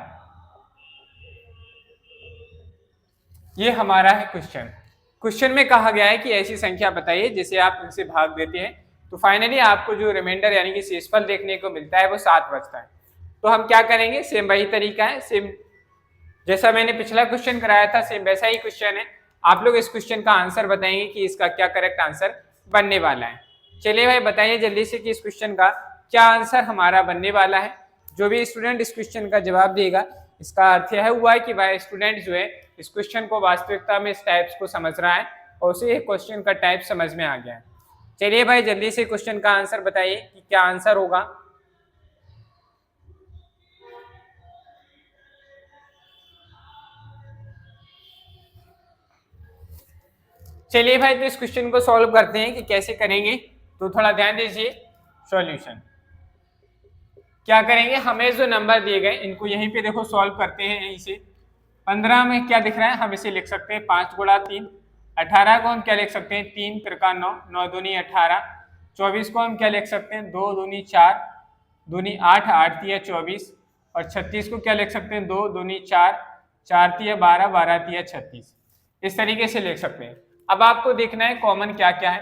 S1: ये हमारा है क्वेश्चन। क्वेश्चन में कहा गया है कि ऐसी संख्या बताइए जिसे आप उनसे भाग देते हैं तो फाइनली आपको जो रिमाइंडर यानी कि शेषफल देखने को मिलता है वो 7 बचता है। तो हम क्या करेंगे, सेम वही तरीका है, सेम जैसा मैंने पिछला क्वेश्चन कराया था सेम वैसा ही क्वेश्चन है। आप लोग इस क्वेश्चन का आंसर बताएंगे कि इसका क्या करेक्ट आंसर बनने वाला है। चलिए भाई बताइए जल्दी से कि इस क्वेश्चन का क्या आंसर हमारा बनने वाला है। जो भी स्टूडेंट इस क्वेश्चन का जवाब देगा इसका अर्थ यह हुआ है कि वह स्टूडेंट जो है इस क्वेश्चन को वास्तविकता में इस टाइप्स को समझ रहा है और उसे क्वेश्चन का टाइप समझ में आ गया है। चलिए भाई जल्दी से क्वेश्चन का आंसर बताइए कि क्या आंसर होगा। चलिए भाई तो इस क्वेश्चन को सॉल्व करते हैं कि कैसे करेंगे, तो थोड़ा ध्यान दीजिए। सॉल्यूशन क्या करेंगे, हमें जो नंबर दिए गए इनको यहीं पे देखो सॉल्व करते हैं। यहीं से 15 में क्या दिख रहा है, हम इसे लिख सकते हैं 5 गुणा 3। 18 को हम क्या लिख सकते हैं 3 त्रिका 9, 9 दूनी 18। 24 को हम क्या लिख सकते हैं 2 दूनी 4, दूनी 8, 8 तिया 24। और 36 को क्या लिख सकते हैं 2 दूनी 4, 4 तिया 12, 12 तिया 36। इस तरीके से लिख सकते हैं। अब आपको देखना है कॉमन क्या क्या है।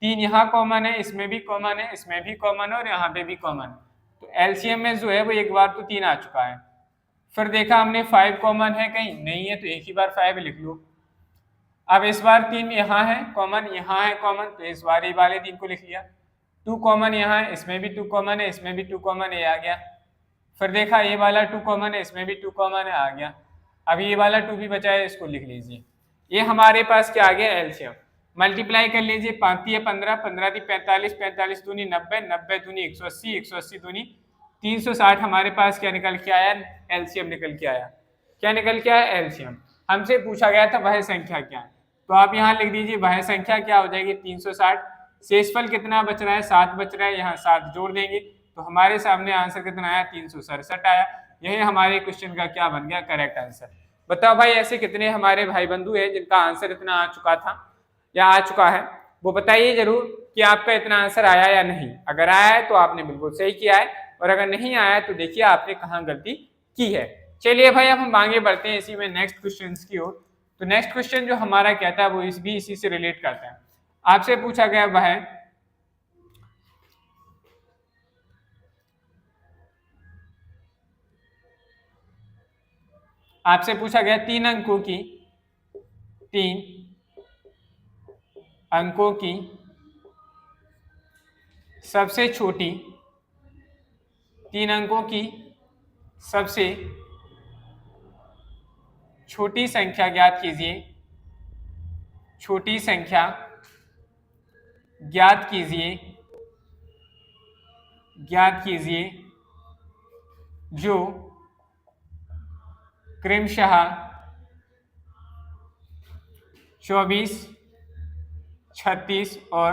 S1: 3 यहाँ कॉमन है, इसमें भी कॉमन है, इसमें भी कॉमन है और यहाँ पे भी कॉमन है। तो एलसीएम में जो है वो एक बार तो 3 आ चुका है, फिर देखा हमने 5 कॉमन है, कहीं नहीं है तो एक ही बार 5 लिख लो। अब इस बार 3 यहाँ है कॉमन, यहाँ है कॉमन, तो इस बार ये वाले 3 को लिख लिया। 2 कॉमन यहाँ है, इसमें भी 2 कॉमन है, इसमें भी 2 कॉमन है, आ गया। फिर देखा ये वाला 2 कॉमन है, इसमें भी 2 कॉमन है, आ गया। अब ये वाला 2 भी बचा है, इसको लिख लीजिए। ये हमारे पास क्या आ गया, एलसीएम। मल्टीप्लाई कर लीजिए, 5 × 15, 15 × 45, 45 दूनी 90, 90 दूनी 180, 180 दूनी 360। हमारे पास क्या निकल के आया, एलसीएम निकल के आया। क्या निकल के आया, एलसीएम। हमसे पूछा गया था वह संख्या क्या है, तो आप यहाँ लिख दीजिए वह संख्या क्या हो जाएगी, 360। शेषफल कितना बच रहा है, 7 बच रहा है, यहाँ 7 जोड़ देंगे तो हमारे सामने आंसर कितना आया, 367 आया। यही हमारे क्वेश्चन का क्या बन गया, करेक्ट आंसर। बताओ भाई ऐसे कितने हमारे भाई बंधु हैं जिनका आंसर इतना आ चुका था या आ चुका है, वो बताइए जरूर कि आपका इतना आंसर आया या नहीं। अगर आया है तो आपने बिल्कुल सही किया है, और अगर नहीं आया है तो देखिए आपने कहाँ गलती की है। चलिए भाई अब हम आगे बढ़ते हैं इसी में नेक्स्ट क्वेश्चन की ओर। तो नेक्स्ट क्वेश्चन जो हमारा कहता है वो इसी से रिलेट करता है। आपसे पूछा गया वह है, आपसे पूछा गया 3 अंकों की सबसे छोटी, 3 अंकों की सबसे छोटी संख्या ज्ञात कीजिए, छोटी संख्या ज्ञात कीजिए जो क्रमशः 24, 36 और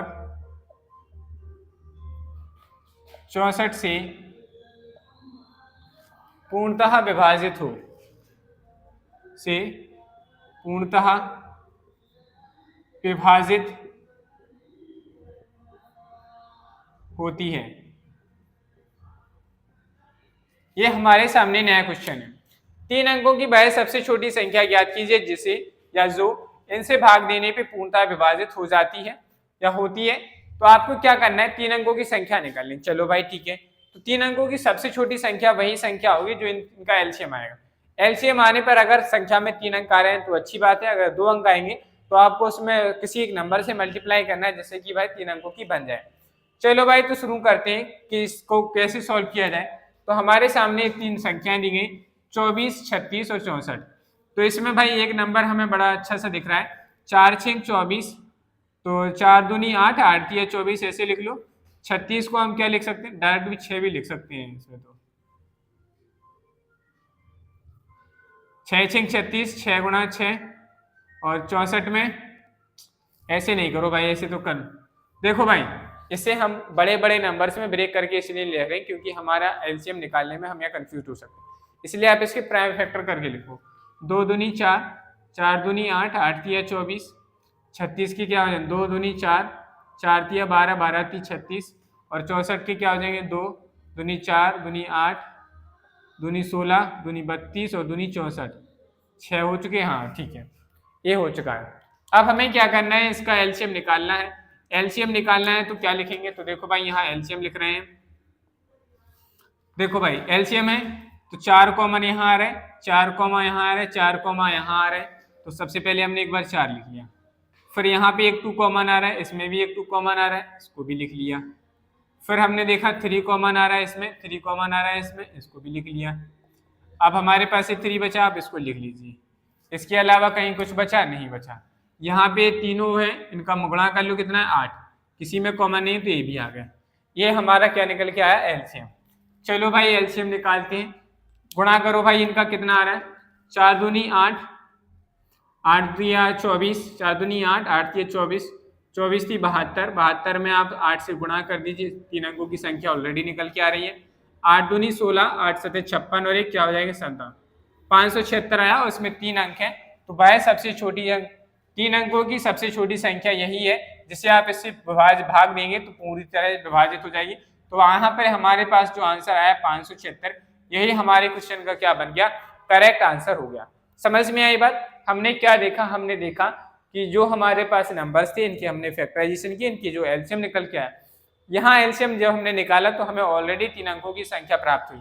S1: 64 से पूर्णतः विभाजित होती है। ये हमारे सामने नया क्वेश्चन है। 3 अंकों की वह सबसे छोटी संख्या ज्ञात कीजिए जिसे या जो इनसे भाग देने पे पूर्णतः विभाजित हो जाती है या होती है। तो आपको क्या करना है, 3 अंकों की संख्या निकालनी। चलो भाई ठीक है, तो 3 अंकों की सबसे छोटी संख्या वही संख्या होगी जो इनका एलसीएम आएगा। एलसीएम आने पर अगर संख्या में 3 अंक आ रहे हैं तो अच्छी बात है, अगर 2 अंक आएंगे तो आपको उसमें किसी एक नंबर से मल्टीप्लाई करना है जिससे कि भाई 3 अंकों की बन जाए। चलो भाई तो शुरू करते हैं कि इसको कैसे सॉल्व किया जाए। तो हमारे सामने 3 संख्याएं दी गई, 24, 36 और 64। तो इसमें भाई एक नंबर हमें बड़ा अच्छा सा दिख रहा है, 4 × 6 = 24, तो 4 दूनी 8, 8 × 24 ऐसे लिख लो। 36 को हम क्या लिख सकते हैं, डायरेक्ट भी 6 भी लिख सकते हैं इसमें। तो 6 × 6 = 36, 6 × 6 और 64 में ऐसे नहीं करो भाई, ऐसे तो कर देखो भाई, इससे हम बड़े बड़े नंबर्स में ब्रेक करके इसलिए ले रहे हैं क्योंकि हमारा एलसीएम निकालने में हम यहाँ कंफ्यूज हो सकते हैं, इसलिए आप इसके प्राइम फैक्टर करके लिखो। 2 दूनी 4, 4 दूनी 8, 8 × 24, 36 की क्या हो जाएंगे, 2 दूनी 4, 4 × 12, 12 × 36 और 64 के क्या हो जाएंगे, 2 दूनी 4, दूनी 8, दूनी 16, दूनी 32 और दूनी 64। 6 हो चुके, हाँ ठीक है, ये हो चुका है। अब हमें क्या करना है, इसका एलसीएम निकालना है। एलसीएम निकालना है तो क्या लिखेंगे, तो देखो भाई यहाँ एलसीएम लिख रहे हैं। देखो भाई एलसीएम है तो 4 कॉमन यहाँ आ रहा है, 4 कॉमा यहाँ आ रहा है, 4 कॉमा यहाँ आ रहा है, तो सबसे पहले हमने एक बार 4 लिख लिया। फिर यहाँ पे एक 2 कॉमन आ रहा है, इसमें भी एक 2 कॉमन आ रहा है, इसको भी लिख लिया। फिर हमने देखा 3 कॉमन आ रहा है, इसमें 3 कॉमन आ रहा है, इसमें इसको भी लिख लिया। अब हमारे पास 3 बचा, आप इसको लिख लीजिए। इसके अलावा कहीं कुछ बचा नहीं बचा। यहाँ पे तीनों है, इनका मुगड़ा कर लो, कितना है 8, किसी में कॉमन नहीं तो ये भी आ गया। ये हमारा क्या निकल के आया, एलसीएम। चलो भाई एलसीएम निकालते हैं, गुणा करो भाई, इनका कितना आ रहा है, 4 दूनी 8, 8 दिया 24, 4 दूनी 8, 8 दिया 24, 24 थी 72, 72 में आप 8 से गुणा कर दीजिए, 3 अंकों की संख्या ऑलरेडी निकल के आ रही है। 8 दूनी 16, 8 7 56 और एक क्या हो जाएगा 57, 576 आया, और उसमें 3 अंक है। तो वह सबसे छोटी अंक, 3 अंकों की सबसे छोटी संख्या यही है जिसे आप इससे भाग देंगे तो पूरी तरह विभाजित हो जाएगी। तो वहां पर हमारे पास जो आंसर आया 576, यही हमारे क्वेश्चन का क्या बन गया, करेक्ट आंसर हो गया। समझ में आई बात। हमने क्या देखा, हमने देखा कि जो हमारे पास नंबर्स थे इनकी हमने फैक्टराइजेशन की, इनकी जो एलसीएम निकल के आया, यहाँ एलसीएम जब हमने निकाला तो हमें ऑलरेडी 3 अंकों की संख्या प्राप्त हुई।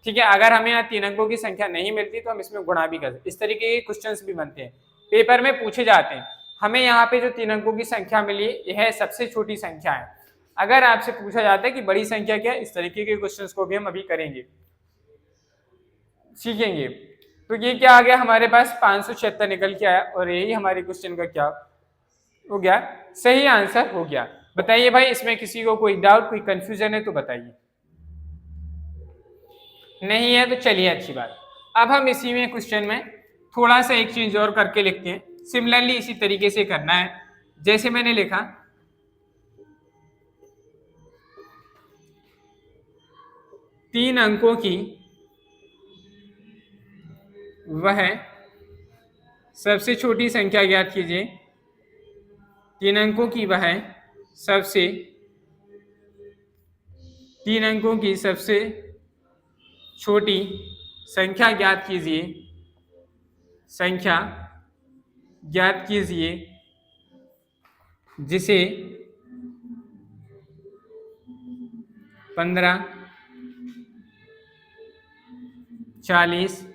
S1: ठीक है। अगर हमें यहाँ 3 अंकों की संख्या नहीं मिलती तो हम इसमें गुणा भी कर सकते। इस तरीके के क्वेश्चंस भी बनते हैं, पेपर में पूछे जाते हैं। हमें यहाँ पे जो 3 अंकों की संख्या मिली यह सबसे छोटी संख्या है। अगर आपसे पूछा जाता है कि बड़ी संख्या क्या है, इस तरीके के क्वेश्चंस को भी हम अभी करेंगे, सीखेंगे। तो ये क्या आ गया हमारे पास 576 निकल के आया और यही हमारे क्वेश्चन का क्या हो गया, सही आंसर हो गया। बताइए भाई इसमें किसी को कोई डाउट, कोई कंफ्यूजन है तो बताइए। नहीं है तो चलिए अच्छी बात। अब हम इसी में क्वेश्चन में थोड़ा सा एक चीज और करके लिखते हैं। सिमिलरली इसी तरीके से करना है जैसे मैंने लिखा 3 अंकों की वह सबसे छोटी संख्या ज्ञात कीजिए। 3 अंकों की वह सबसे 3 अंकों की सबसे छोटी संख्या ज्ञात कीजिए, संख्या ज्ञात कीजिए जिसे 15, 40,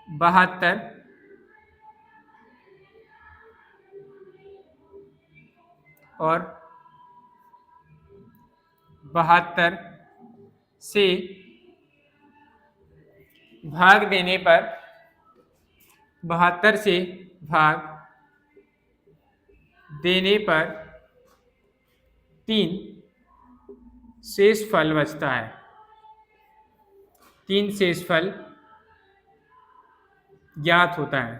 S1: 72 और 72 से भाग देने पर 72 से भाग देने पर 3 शेष फल बचता है। 3 शेष फल ज्ञात होता है।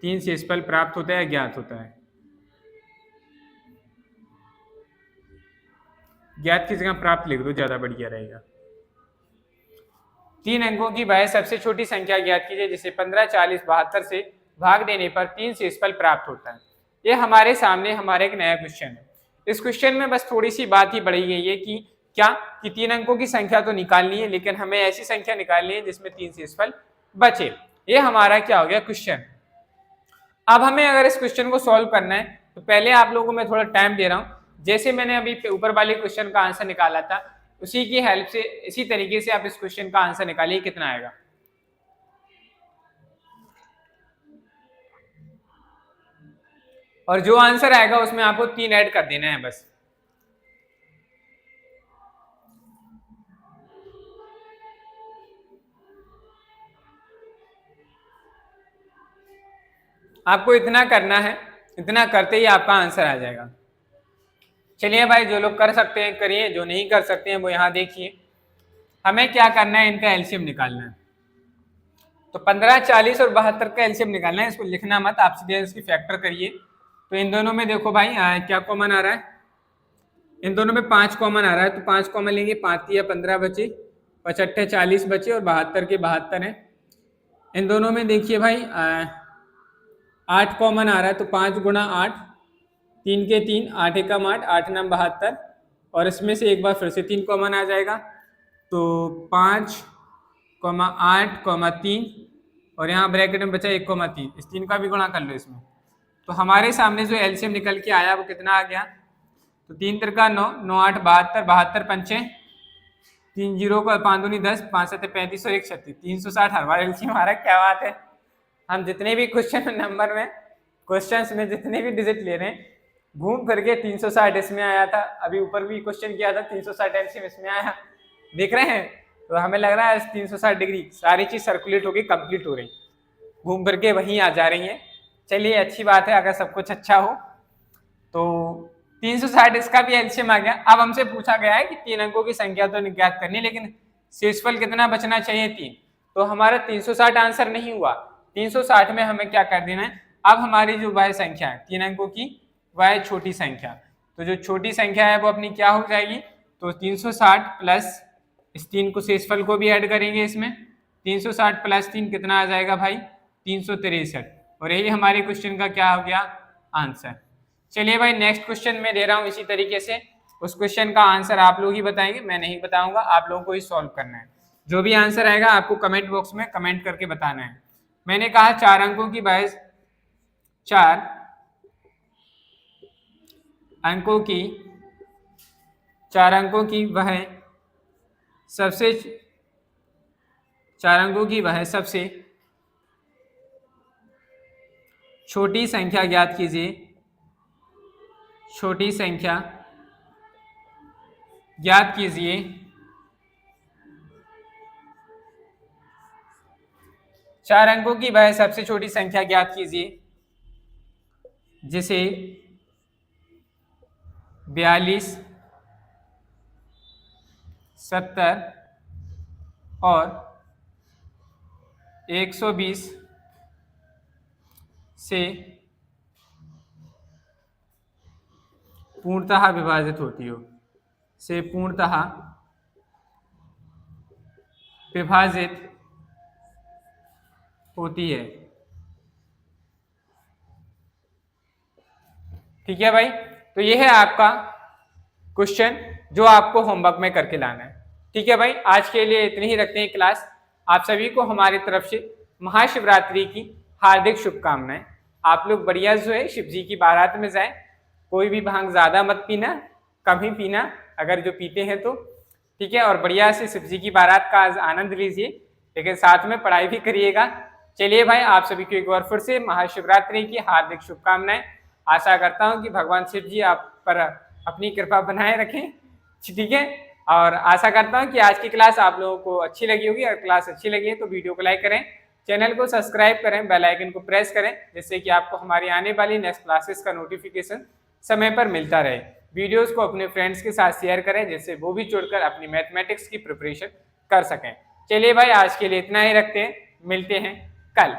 S1: 3 शेष फल प्राप्त होता है, ज्ञात होता है। ज्ञात की जगह प्राप्त लिख दो, ज्यादा बढ़िया रहेगा। 3 अंकों की वह सबसे छोटी संख्या ज्ञात कीजिए जिसे 15, 40, 72 से भाग देने पर 3 शेषफल प्राप्त होता है। ये हमारे सामने हमारा एक नया क्वेश्चन है। इस क्वेश्चन में बस थोड़ी सी बात ही बढ़ी गई है कि क्या कि 3 अंकों की संख्या तो निकालनी है, लेकिन हमें ऐसी संख्या निकालनी है जिसमें 3 शेषफल बचे। ये हमारा क्या हो गया क्वेश्चन। अब हमें अगर इस क्वेश्चन को सॉल्व करना है तो पहले आप लोगों को मैं थोड़ा टाइम दे रहा हूँ। जैसे मैंने अभी ऊपर वाले क्वेश्चन का आंसर निकाला था उसी की हेल्प से इसी तरीके से आप इस क्वेश्चन का आंसर निकालिए, कितना आएगा। और जो आंसर आएगा उसमें आपको 3 ऐड कर देना है बस। आपको इतना करना है, इतना करते ही आपका आंसर आ जाएगा। चलिए भाई, जो लोग कर सकते हैं करिए, जो नहीं कर सकते हैं वो यहाँ देखिए। हमें क्या करना है, इनका एलसीएम निकालना है। तो 15, 40 और 72 का एलसीएम निकालना है। इसको लिखना मत, आप सीधे इसकी फैक्टर करिए। तो इन दोनों में देखो भाई क्या कॉमन आ रहा है, इन दोनों में 5 कॉमन आ रहा है। तो 5 कॉमन लेंगे, 5 या 15 बचे, 55 40 बचे और 72 के 72 है। इन दोनों में देखिए भाई 8 कॉमन आ रहा है। तो 5 गुणा 8, 3 के 3, 8 एकम 8, 8 नम 72 और इसमें से एक बार फिर से 3 कॉमन आ जाएगा। तो 5, 8, 3 और यहाँ ब्रैकेट में बचा 1,3। इस 3 का भी गुणा कर लो इसमें। तो हमारे सामने जो एलसीएम निकल के आया वो कितना आ गया। तो 3 तिरका 9, 9 8 72, 72 पंचे 3 0 का 5 दूनी 10, 5 7 35 और 1 36, 360 हमारा एलसीएम हमारा। क्या बात है, हम जितने भी क्वेश्चन नंबर में क्वेश्चंस में जितने भी डिजिट ले रहे हैं घूम फिर के 360 इसमें आया था। अभी ऊपर भी क्वेश्चन किया था 360 एलसीएम इसमें आया, देख रहे हैं। तो हमें लग रहा है 360 डिग्री सारी चीज सर्कुलेट होगी, कंप्लीट हो रही, घूम फिर के वहीं आ जा रही है। चलिए अच्छी बात है, अगर सब कुछ अच्छा हो तो 360 इसका भी एलसीएम आ गया। अब हमसे पूछा गया है कि 3 अंकों की संख्या तो ज्ञात करनी, लेकिन शेषफल कितना बचना चाहिए 3। तो हमारा 360 आंसर नहीं हुआ। 360 में हमें क्या कर देना है, अब हमारी जो वह संख्या है 3 अंकों की वह छोटी संख्या, तो जो छोटी संख्या है वो अपनी क्या हो जाएगी। तो 360 प्लस इस 3 को शेषफल को भी ऐड करेंगे इसमें। 360 प्लस 3 कितना आ जाएगा भाई, 363। और यही हमारे क्वेश्चन का क्या हो गया आंसर। चलिए भाई नेक्स्ट क्वेश्चन मैं दे रहा हूँ इसी तरीके से। उस क्वेश्चन का आंसर आप लोग ही बताएंगे, मैं नहीं बताऊंगा, आप लोगों को ही सॉल्व करना है। जो भी आंसर आएगा आपको कमेंट बॉक्स में कमेंट करके बताना है। मैंने कहा 4 अंकों की वह 4 अंकों की 4 अंकों की वह सबसे 4 अंकों की वह सबसे छोटी संख्या ज्ञात कीजिए। छोटी संख्या ज्ञात कीजिए चार अंकों की वह सबसे छोटी संख्या ज्ञात कीजिए जिसे 42, 70 और 120 से पूर्णतः विभाजित होती हो, से पूर्णतः विभाजित होती है। ठीक है भाई, तो ये है आपका क्वेश्चन जो आपको होमवर्क में करके लाना है। ठीक है भाई, आज के लिए इतनी ही रखते हैं क्लास। आप सभी को हमारी तरफ से महाशिवरात्रि की हार्दिक शुभकामनाएं। आप लोग बढ़िया जो है शिव जी की बारात में जाएं, कोई भी भांग ज्यादा मत पीना, कम ही पीना अगर जो पीते हैं तो। ठीक है, और बढ़िया से शिव जी की बारात का आनंद लीजिए, लेकिन साथ में पढ़ाई भी करिएगा। चलिए भाई, आप सभी को एक बार फिर से महाशिवरात्रि की हार्दिक शुभकामनाएं। आशा करता हूं कि भगवान शिव जी आप पर अपनी कृपा बनाए रखें। ठीक है, और आशा करता हूं कि आज की क्लास आप लोगों को अच्छी लगी होगी। अगर क्लास अच्छी लगी है तो वीडियो को लाइक करें, चैनल को सब्सक्राइब करें, बेल आइकन को प्रेस करें, जिससे कि आपको हमारी आने वाली नेक्स्ट क्लासेस का नोटिफिकेशन समय पर मिलता रहे। वीडियोस को अपने फ्रेंड्स के साथ शेयर करें, जिससे वो भी जुड़कर अपनी मैथमेटिक्स की प्रिपरेशन कर सकें। चलिए भाई, आज के लिए इतना ही रखते हैं, मिलते हैं कल।